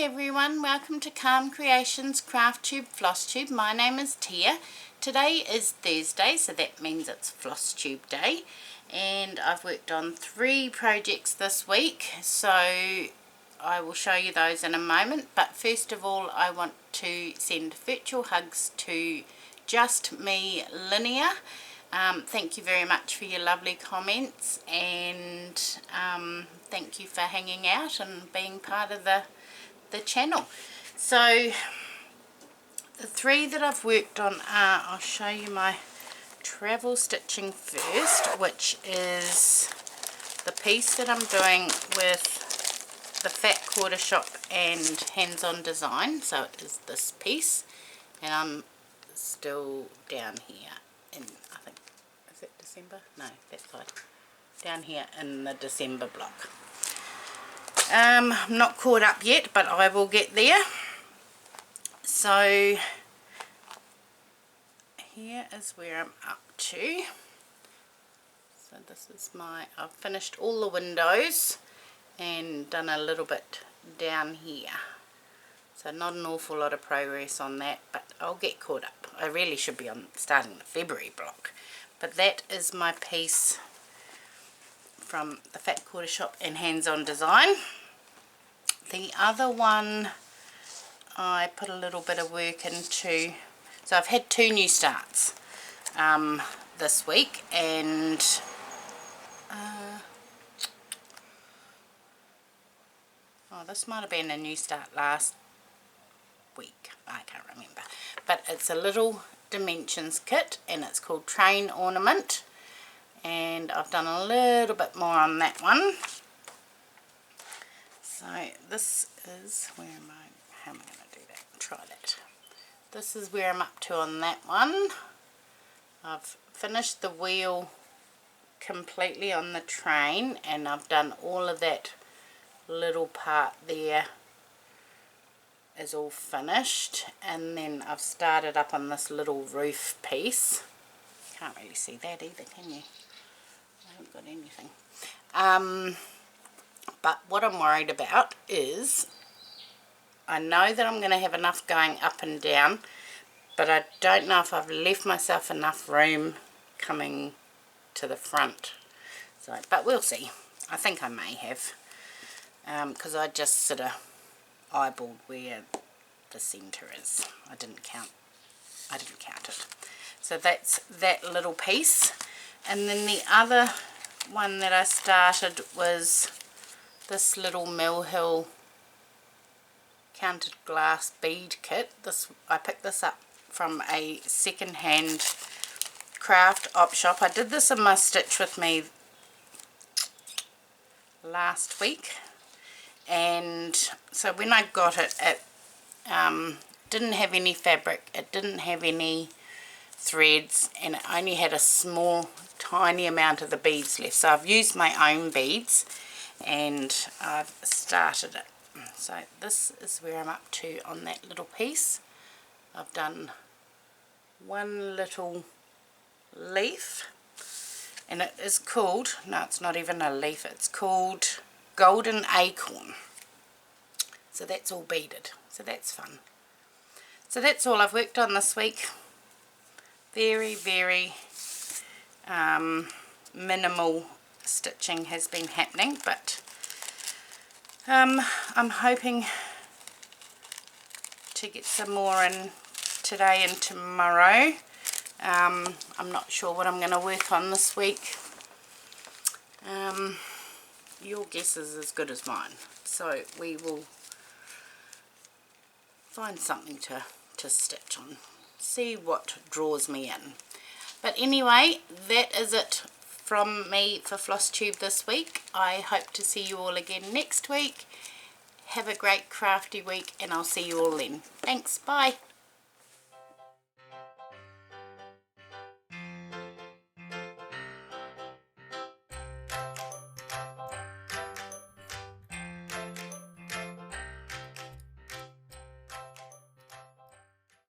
Hi everyone, welcome to Calm Creations Crafttube Flosstube. My name is Tia. Today is Thursday, so that means it's Flosstube Day, and I've worked on 3 projects this week, so I will show you those in a moment. But first of all, I want to send virtual hugs to Just Me Linear. Thank you very much for your lovely comments, and thank you for hanging out and being part of the channel. So the 3 that I've worked on are, I'll show you my travel stitching first, which is the piece that I'm doing with the Fat Quarter Shop and Hands-On Design. So it is this piece, and I'm still down here in, I think, is it December? No, that's side. Down here in the December block. I'm not caught up yet, but I will get there. So here is where I'm up to. So this is my, I've finished all the windows and done a little bit down here. So not an awful lot of progress on that, but I'll get caught up. I really should be on starting the February block. But that is my piece from the Fat Quarter Shop and Hands-On Design. The other one I put a little bit of work into. So I've had 2 new starts this week, and oh, this might have been a new start last week, I can't remember, but it's a little dimensions kit and it's called Train Ornament, and I've done a little bit more on that one. So this is where am I, how am I going to do that? Try that. This is where I'm up to on that one. I've finished the wheel completely on the train, and I've done all of that little part there is all finished, and then I've started up on this little roof piece. Can't really see that either, can you? I haven't got anything. But what I'm worried about is I know that I'm going to have enough going up and down, but I don't know if I've left myself enough room coming to the front. So, but we'll see. I think I may have, because I just sort of eyeballed where the centre is. I didn't count it. So that's that little piece. And then the other one that I started was this little Mill Hill counted glass bead kit. I picked this up from a second-hand craft op shop. I did this in my Stitch With Me last week, and so when I got it, it didn't have any fabric, it didn't have any threads, and it only had a small tiny amount of the beads left. So I've used my own beads and I've started it. So this is where I'm up to on that little piece. I've done one little leaf, and it is called, no, it's not even a leaf, it's called Golden Acorn. So that's all beaded, so that's fun. So that's all I've worked on this week. Very, very minimal stitching has been happening, but I'm hoping to get some more in today and tomorrow. I'm not sure what I'm going to work on this week. Your guess is as good as mine, so we will find something to stitch on, see what draws me in. But anyway, that is it from me for Flosstube this week. I hope to see you all again next week. Have a great crafty week, and I'll see you all then. Thanks, bye.